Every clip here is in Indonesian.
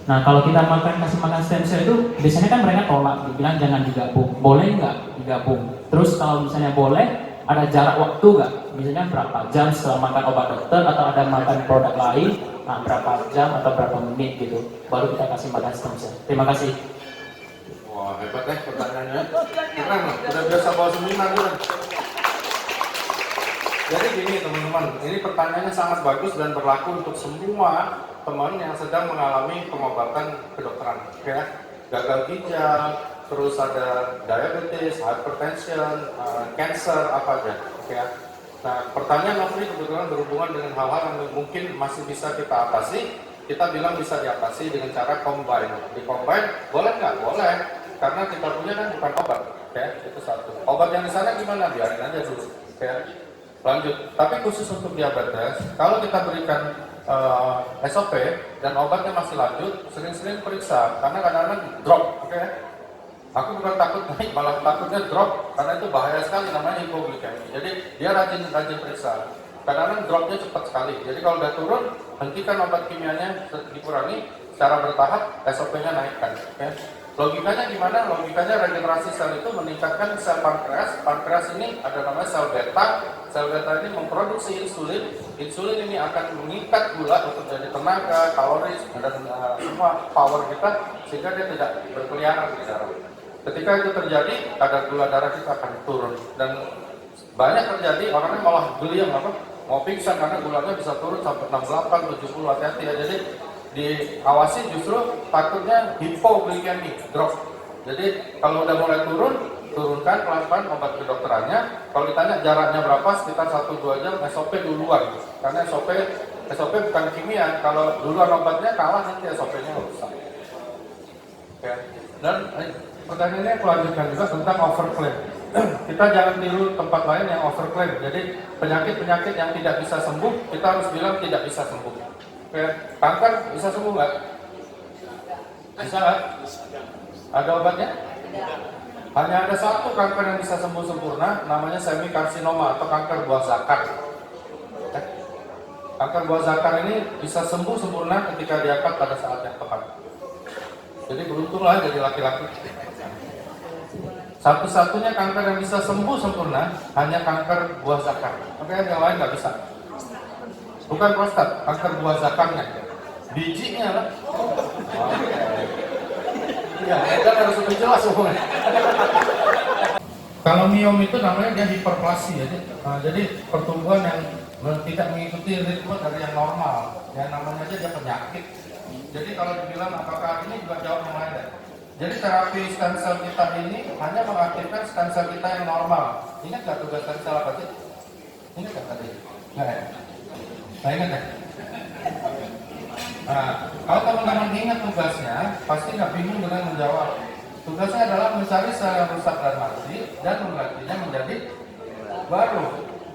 Nah kalau kita kasih makan stem cell itu biasanya kan mereka tolak, bilang jangan digabung. Boleh nggak digabung? Terus kalau misalnya boleh, ada jarak waktu nggak? Misalnya berapa jam setelah makan obat dokter atau ada makan produk lain? Nah berapa jam atau berapa menit gitu? Baru kita kasih makan stem cell. Terima kasih. Wah hebat pertanyaannya. Keren loh, udah biasa bawa seminar kan. Jadi gini teman-teman, ini pertanyaannya sangat bagus dan berlaku untuk semua teman yang sedang mengalami pengobatan kedokteran, ya. Gagal ginjal, terus ada diabetes, hypertension, cancer, apa aja, ya. Nah, pertanyaan Nofri kebetulan berhubungan dengan hal-hal yang mungkin masih bisa kita atasi. Kita bilang bisa diatasi dengan cara combine. Di combine boleh nggak? Boleh, karena kita punya kan bukan obat, ya. Itu satu. Obat yang di sana gimana? Biarin aja dulu, ya. Lanjut, tapi khusus untuk diabetes, kalau kita berikan SOP dan obatnya masih lanjut, sering-sering periksa, karena kadang-kadang drop, oke? Aku bukan takut naik, malah takutnya drop, karena itu bahaya sekali, namanya hipoglikemi. Jadi dia rajin periksa. Kadang-kadang dropnya cepat sekali, jadi kalau udah turun, hentikan obat kimianya, dikurangi, secara bertahap, SOP-nya naikkan, oke? Logikanya gimana? Logikanya regenerasi sel itu meningkatkan sel pankreas. Pankreas ini ada namanya sel beta. Sel beta ini memproduksi insulin. Insulin ini akan mengikat gula untuk jadi tenaga, kalori, dan semua power kita sehingga dia tidak berkeliaran di darah. Ketika itu terjadi, kadar gula darah kita akan turun dan banyak terjadi orangnya malah geli mau pingsan karena gulanya bisa turun sampai 68, 70, hati-hati ya. Jadi diawasi justru takutnya hipoglikemi, drop. Jadi kalau udah mulai turunkan pelan-pelan obat kedokterannya. Kalau ditanya jaraknya berapa, sekitar 1-2 jam, SOP duluan. Karena SOP bukan kimia, kalau duluan obatnya kalah nanti SOP-nya rusak. Oke. Dan pertanyaannya aku lanjutkan juga tentang overclaim. Kita jangan tiru tempat lain yang overclaim. Jadi penyakit-penyakit yang tidak bisa sembuh, kita harus bilang tidak bisa sembuh. Kanker bisa sembuh nggak? Bisa nggak? Ada obatnya? Hanya ada satu kanker yang bisa sembuh sempurna, namanya semikarsinoma atau kanker buah zakar. Kanker buah zakar ini bisa sembuh sempurna ketika diangkat pada saat yang tepat. Jadi beruntunglah jadi laki-laki. Satu-satunya kanker yang bisa sembuh sempurna hanya kanker buah zakar. Oke, yang lain nggak bisa. Bukan prostat, kanker buah zakarnya, bijinya lah. Iya, kita harus lebih jelas semuanya. Kalau miom itu namanya dia hiperplasia, jadi pertumbuhan yang tidak mengikuti ritme dari yang normal. Ya namanya aja dia penyakit. Jadi kalau dibilang apakah ini juga jawab yang lain. Jadi terapi stem cell kita ini hanya mengaktifkan stem cell kita yang normal. Ingat nggak tugas stem cell apa sih? Ingat nggak tadi? Nggak ya? Nah, ingat ya? Nah, kalau teman-teman ingat tugasnya, pasti nggak bingung dengan menjawab. Tugasnya adalah mencari sel yang rusak dan mati dan menggantinya menjadi baru.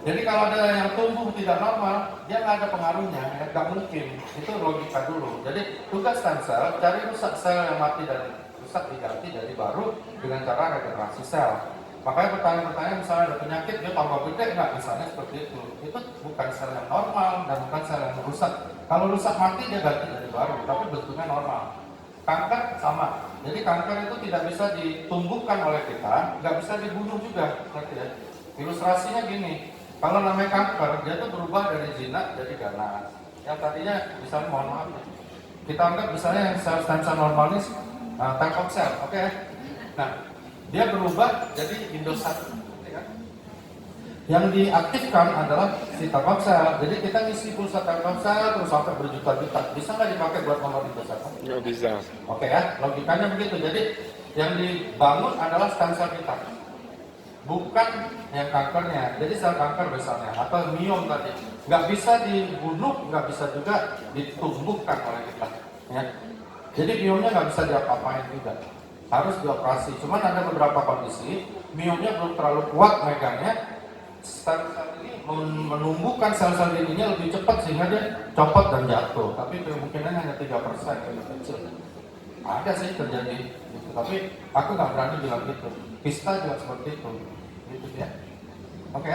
Jadi kalau ada yang tumbuh tidak normal, dia nggak ada pengaruhnya, nggak mungkin. Itu logika dulu. Jadi tugas stem cell cari rusak sel yang mati dan rusak diganti jadi baru dengan cara regenerasi sel. Makanya pertanyaan-pertanyaan misalnya ada penyakit dia tambah gede nggak, misalnya seperti itu bukan sel yang normal dan bukan sel yang rusak. Kalau rusak mati dia ganti jadi baru, tapi bentuknya normal. Kanker sama, jadi kanker itu tidak bisa ditumbuhkan oleh kita, nggak bisa dibunuh juga, ngerti ya? Ilustrasinya gini, kalau namanya kanker dia tuh berubah dari jinak jadi ganas. Yang tadinya misalnya mohon maaf, kita anggap misalnya yang sel-sel normal ini Telkomsel, oke? Nah, dia berubah jadi Indosat, ya kan? Yang diaktifkan adalah si Telkomsel. Jadi kita ngisi pulsa Telkomsel terus sampai berjuta-juta. Bisa nggak dipakai buat nomor Indosat? Nggak bisa. Oke ya, logikanya begitu. Jadi yang dibangun adalah stem cell kita, bukan yang kankernya. Jadi sel kanker misalnya atau miom tadi nggak bisa dibunuh, nggak bisa juga ditumbuhkan oleh kita. Ya. Jadi miomnya nggak bisa diapa-apain juga. Harus dioperasi. Cuman ada beberapa kondisi miomnya belum terlalu kuat megangnya, stem cell ini menumbuhkan sel-sel ininya lebih cepat sehingga dia copot dan jatuh. Tapi kemungkinannya hanya 3%, lebih kecil. Ada sih terjadi gitu. Tapi aku nggak berani bilang gitu. Kista juga seperti itu gitu ya. Oke.